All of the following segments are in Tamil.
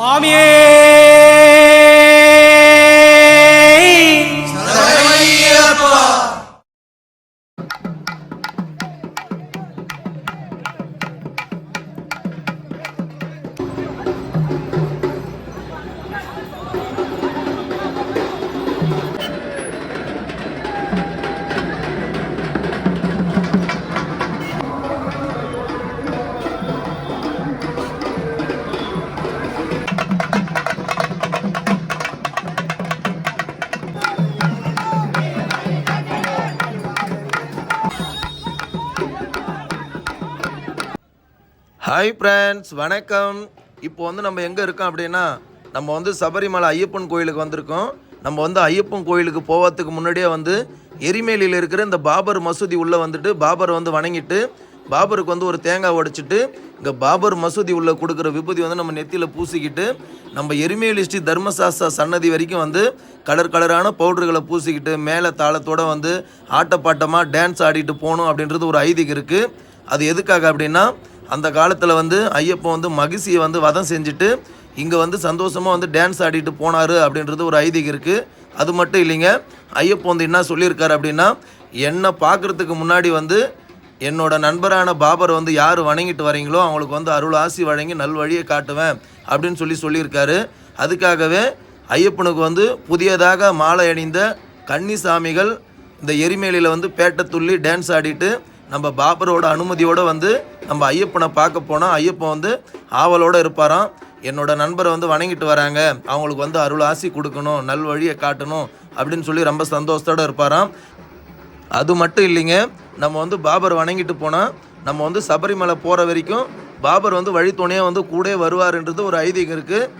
சுவாமியே சரணமையப்பா. ஹாய் ஃப்ரெண்ட்ஸ், வணக்கம். இப்போ நம்ம எங்கே இருக்கோம் அப்படின்னா, நம்ம சபரிமலை ஐயப்பன் கோயிலுக்கு வந்திருக்கோம். நம்ம ஐயப்பன் கோயிலுக்கு போகிறதுக்கு முன்னாடியே எரிமேலியில் இருக்கிற இந்த பாபர் மசூதி உள்ளே பாபரை வணங்கிட்டு, பாபருக்கு ஒரு தேங்காய் உடைச்சிட்டு, இங்கே பாபர் மசூதி உள்ளே கொடுக்குற விபூதி நம்ம நெத்தியில் பூசிக்கிட்டு, நம்ம எரிமேலி ஸ்ரீ தர்மசாஸ்திரா சன்னதி வரைக்கும் கலர் கலரான பவுடர்களை பூசிக்கிட்டு, மேலே தாளத்தோடு ஆட்டப்பாட்டமாக டான்ஸ் ஆடிட்டு போகணும் அப்படின்றது ஒரு ஐதீகம் இருக்குது. அது எதுக்காக அப்படின்னா, அந்த காலத்தில் ஐயப்பன் மகிழ்ச்சியை வதம் செஞ்சுட்டு இங்கே சந்தோஷமாக டான்ஸ் ஆடிட்டு போனார் அப்படின்றது ஒரு ஐதீகம் இருக்குது. அது மட்டும் இல்லைங்க, ஐயப்பன் என்ன சொல்லியிருக்காரு அப்படின்னா, என்னை பார்க்குறதுக்கு முன்னாடி என்னோட நண்பரான பாபர் யார் வணங்கிட்டு வரீங்களோ அவங்களுக்கு அருள் ஆசி வழங்கி நல்வழியை காட்டுவேன் அப்படின்னு சொல்லியிருக்காரு. அதுக்காகவே ஐயப்பனுக்கு புதியதாக மாலை அணிந்த கன்னிசாமிகள் இந்த எரிமேலியில் பேட்டை துள்ளி டான்ஸ் ஆடிட்டு நம்ம பாபரோட அனுமதியோடு நம்ம ஐயப்பனை பார்க்க போனால் ஐயப்பன் ஆவலோடு இருப்பாராம். என்னோட நண்பரை வணங்கிட்டு வராங்க, அவங்களுக்கு அருள் ஆசி கொடுக்கணும், நல்வழியை காட்டணும் அப்படின்னு சொல்லி ரொம்ப சந்தோஷத்தோடு இருப்பாராம். அது மட்டும் இல்லைங்க, நம்ம பாபர் வணங்கிட்டு போனால் நம்ம சபரிமலை போகிற வரைக்கும் பாபர் வழித்துணையாக கூட வருவார்ன்றது ஒரு ஐதீகம் இருக்குது.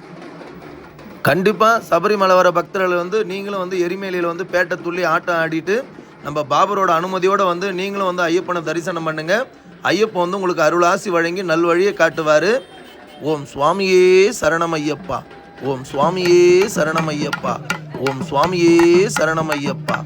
கண்டிப்பாக சபரிமலை வர பக்தர்கள் நீங்களும் எரிமேலியில் பேட்டை துள்ளி ஆட்டம் ஆடிட்டு நம்ம பாபரோட அனுமதியோடு நீங்களும் ஐயப்பனை தரிசனம் பண்ணுங்கள். ஐயப்பன் உங்களுக்கு அருளாசி வழங்கி நல்வழியை காட்டுவார். ஓம் சுவாமியே சரணமையப்பா, ஓம் சுவாமியே சரணமையப்பா, ஓம் சுவாமியே சரணமையப்பா.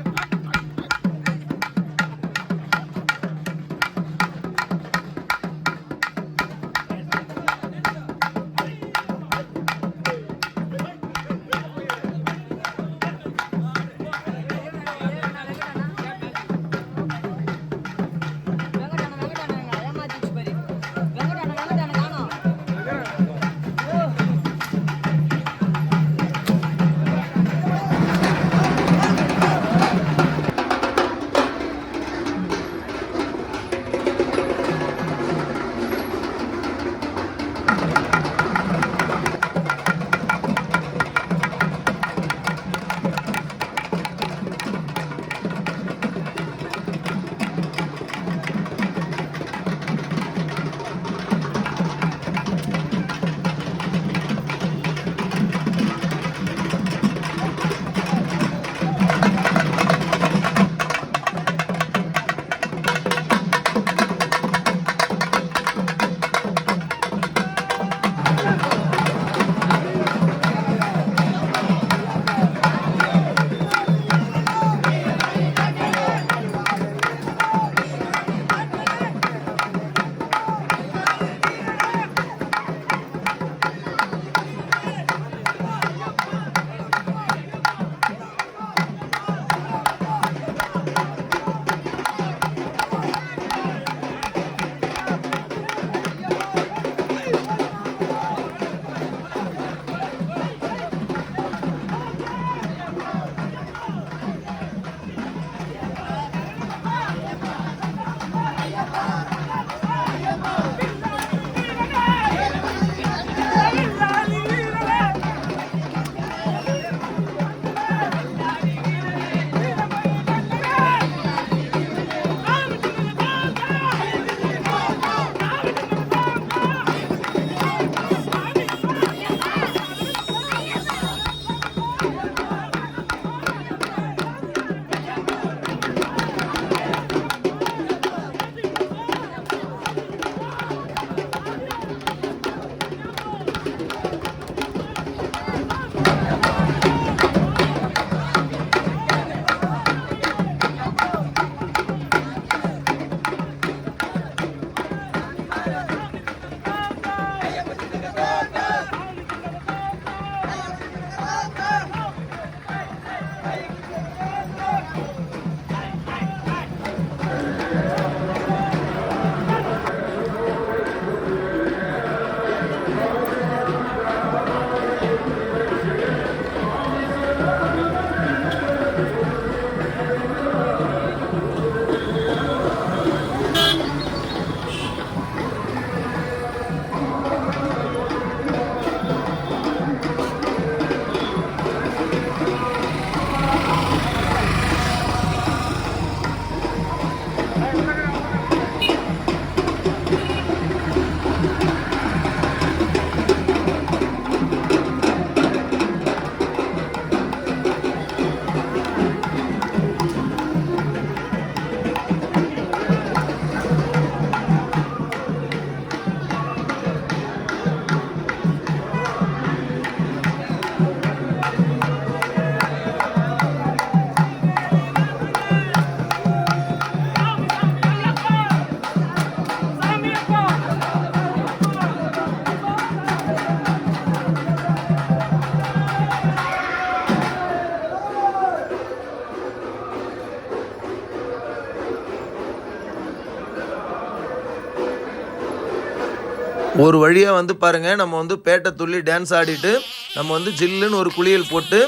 ஒரு வழியாக வந்து பாருங்கள், நம்ம வந்து பேட்டை துள்ளி டான்ஸ் ஆடிட்டு நம்ம வந்து ஜில்லுன்னு ஒரு குளியல் போட்டு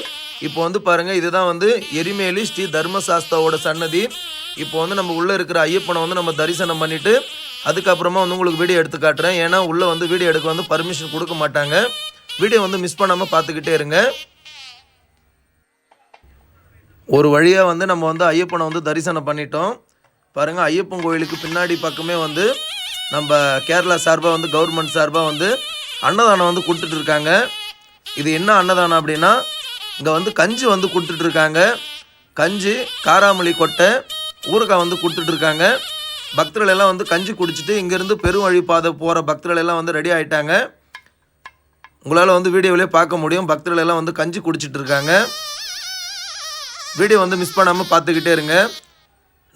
இப்போ வந்து பாருங்கள், இதுதான் வந்து எரிமேலி ஸ்ரீ தர்மசாஸ்தாவோட சன்னதி. இப்போ வந்து நம்ம உள்ளே இருக்கிற ஐயப்பனை வந்து நம்ம தரிசனம் பண்ணிவிட்டு அதுக்கப்புறமா வந்து உங்களுக்கு வீடியோ எடுத்து காட்டுறேன். ஏன்னா உள்ளே வந்து வீடியோ எடுக்க வந்து பர்மிஷன் கொடுக்க மாட்டாங்க. வீடியோ வந்து மிஸ் பண்ணாமல் பார்த்துக்கிட்டே இருங்க. ஒரு வழியாக வந்து நம்ம வந்து ஐயப்பனை வந்து தரிசனம் பண்ணிட்டோம். பாருங்கள், ஐயப்பன் கோயிலுக்கு பின்னாடி பக்கமே வந்து நம்ம கேரளா சார்பாக வந்து கவர்மெண்ட் சார்பாக வந்து அன்னதானம் வந்து கொடுத்துட்ருக்காங்க. இது என்ன அன்னதானம் அப்படின்னா, இங்கே வந்து கஞ்சி வந்து கொடுத்துட்ருக்காங்க. கஞ்சி, காராமணி கொட்டை, ஊறுகாய் வந்து கொடுத்துட்ருக்காங்க. பக்தர்கள் எல்லாம் வந்து கஞ்சி குடிச்சிட்டு இங்கேருந்து பெருவழி பாதை போகிற பக்தர்கள் எல்லாம் வந்து ரெடி ஆகிட்டாங்க. உங்களால் வந்து வீடியோவிலே பார்க்க முடியும். பக்தர்கள் எல்லாம் வந்து கஞ்சி குடிச்சிட்டு இருக்காங்க. வீடியோ வந்து மிஸ் பண்ணாமல் பார்த்துக்கிட்டே இருங்க.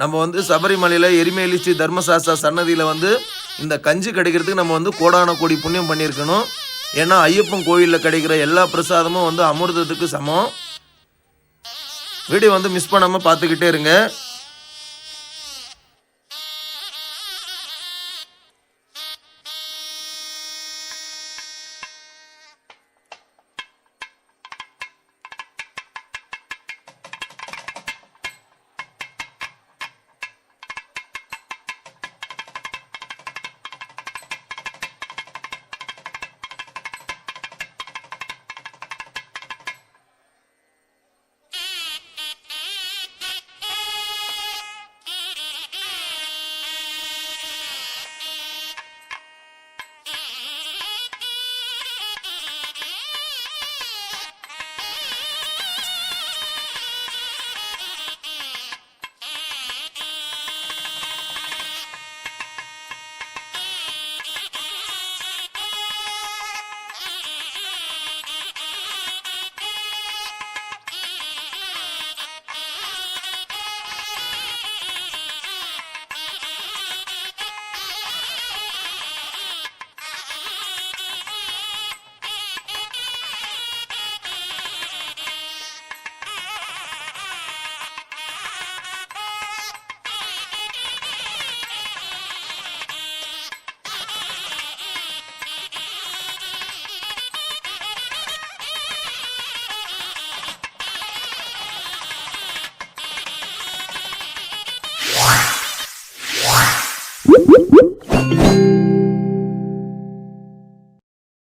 நம்ம வந்து சபரிமலையில் எரிமேலி ஸ்ரீ தர்மசாஸ்தா சன்னதியில் வந்து இந்த கஞ்சி கிடைக்கிறதுக்கு நம்ம வந்து கோடான கோடி புண்ணியம் பண்ணியிருக்கணும். ஏன்னா ஐயப்பன் கோயிலில் கிடைக்கிற எல்லா பிரசாதமும் வந்து அமிர்தத்துக்கு சமம். வீடியோ வந்து மிஸ் பண்ணாமல் பார்த்துக்கிட்டே இருங்க. What?